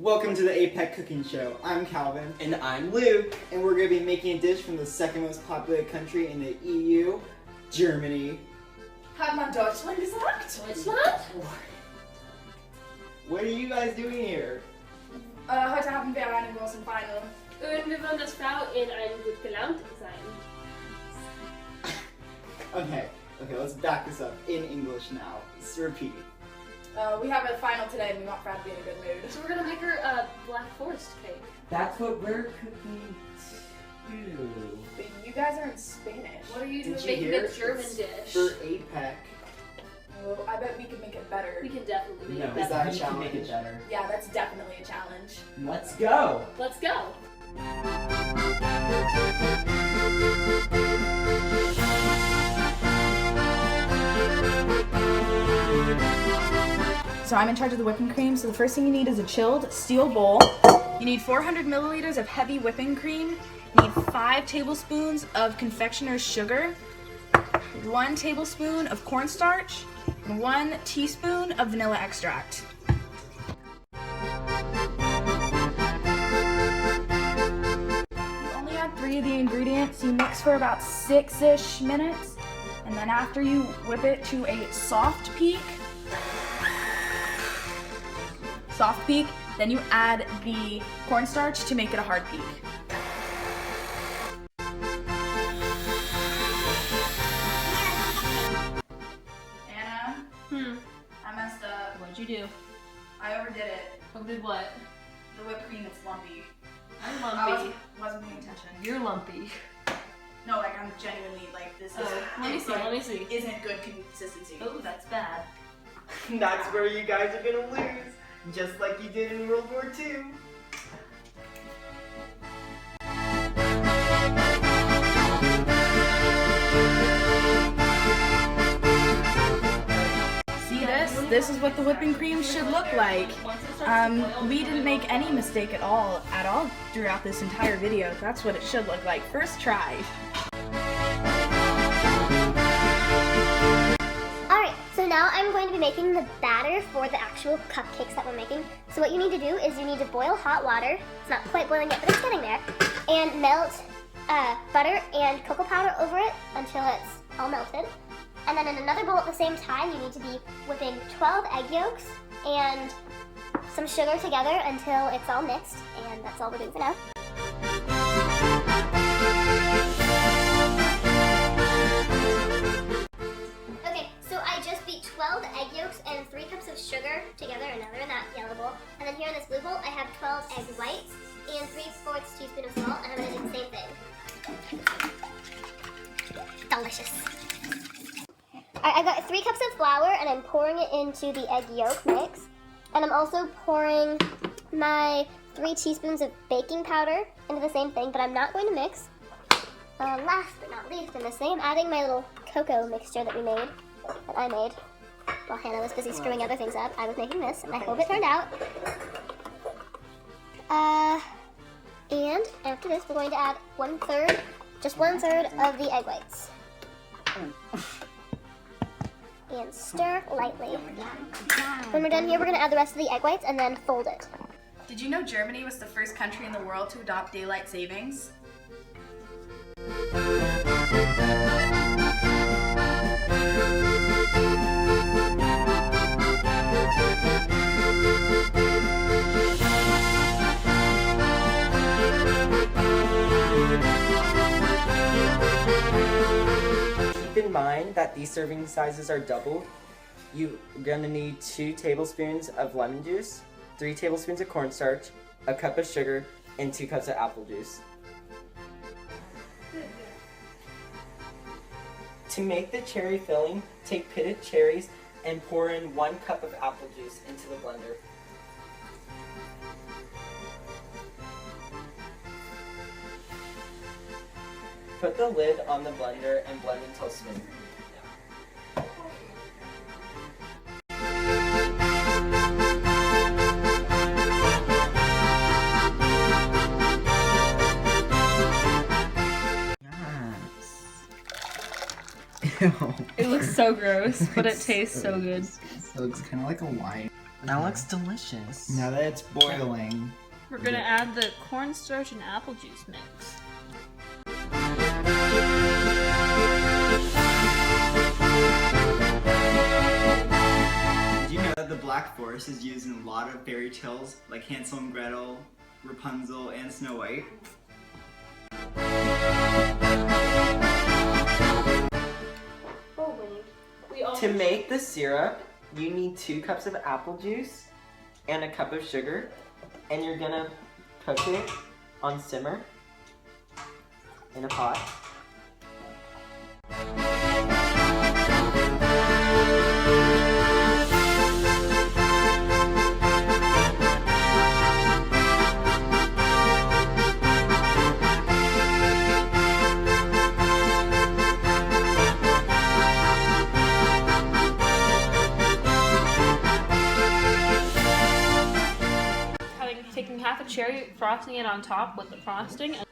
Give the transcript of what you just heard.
Welcome to the APEC cooking show. I'm Calvin. And I'm Luke. And we're going to be making a dish from the second most populated country in the EU, Germany. Hat man Deutschland gesagt? Deutschland? What are you guys doing here? Heute haben wir einen großen Final. Und wir wollen, dass Frau in einem gut gelaunt sein. Okay, let's back this up in English now. Let's repeat. We have a final today and we want Brad to be in a good mood. So we're gonna make her a Black Forest cake. That's what we're cooking too. But you guys are in Spanish. What are you Did doing you making hear? a German It's dish? For APEC. Oh, I bet we could make it better. We can definitely make No, it Is better. that a we can make it challenge? better. Yeah, that's definitely a challenge. Let's go. Let's go. So I'm in charge of the whipping cream. So the first thing you need is a chilled steel bowl. You need 400 milliliters of heavy whipping cream. You need 5 tablespoons of confectioner's sugar, 1 tablespoon of cornstarch, and 1 teaspoon of vanilla extract. You only add 3 of the ingredients. You mix for about 6-ish minutes. And then after you whip it to a soft peak, then you add the cornstarch to make it a hard peak. Anna, I messed up. What'd you do? I overdid it. Who did what? The whipped cream is lumpy. I'm I lumpy. wasn't paying attention. You're lumpy. No, like I'm genuinely like this is. Let me see. like, Let me see. Isn't good consistency. Oh, that's bad. That's where you guys are gonna lose, just like you did in World War II. See this? This is what the whipping cream should look like. We didn't make any mistake at all throughout this entire video. That's what it should look like. First try. Alright, so now I'm going to be making the batter for the actual cupcakes that we're making. So what you need to do is you need to boil hot water. It's not quite boiling yet, but it's getting there. And melt butter and cocoa powder over it until it's all melted. And then in another bowl at the same time, you need to be whipping 12 egg yolks and some sugar together until it's all mixed. And that's all we're doing for now. Okay, so I just beat 12 egg yolks and 3 cups of sugar together, and now they're in that yellow bowl. And then here in this blue bowl, I have 12 egg whites and 3/4 teaspoon of salt, and I'm gonna do the same thing. Delicious. Alright, I've got 3 cups of flour, and I'm pouring it into the egg yolk mix. And I'm also pouring my 3 teaspoons of baking powder into the same thing, but I'm not going to mix. Last but not least in this thing, I'm adding my little cocoa mixture that I made. While Hannah was busy screwing other things up, I was making this, and I hope it turned out. And after this, we're going to add just one third of the egg whites. And stir lightly. When we're done here, we're going to add the rest of the egg whites and then fold it. Did you know Germany was the first country in the world to adopt daylight savings? Keep in mind that these serving sizes are doubled. You're gonna need 2 tablespoons of lemon juice, 3 tablespoons of cornstarch, a cup of sugar, and 2 cups of apple juice. To make the cherry filling, take pitted cherries and pour in 1 cup of apple juice into the blender. Put the lid on the blender and blend until smooth. It looks so gross, but it tastes so good. It looks kind of like a wine. That looks delicious. Now that it's boiling, We're gonna add the cornstarch and apple juice mix. did you know that the Black Forest is used in a lot of fairy tales like Hansel and Gretel, Rapunzel, and Snow White? Oh, Winnie. We all To make the syrup, you need 2 cups of apple juice and a cup of sugar, and you're gonna cook it on simmer in a pot. Taking half a cherry, frosting it on top with the frosting, and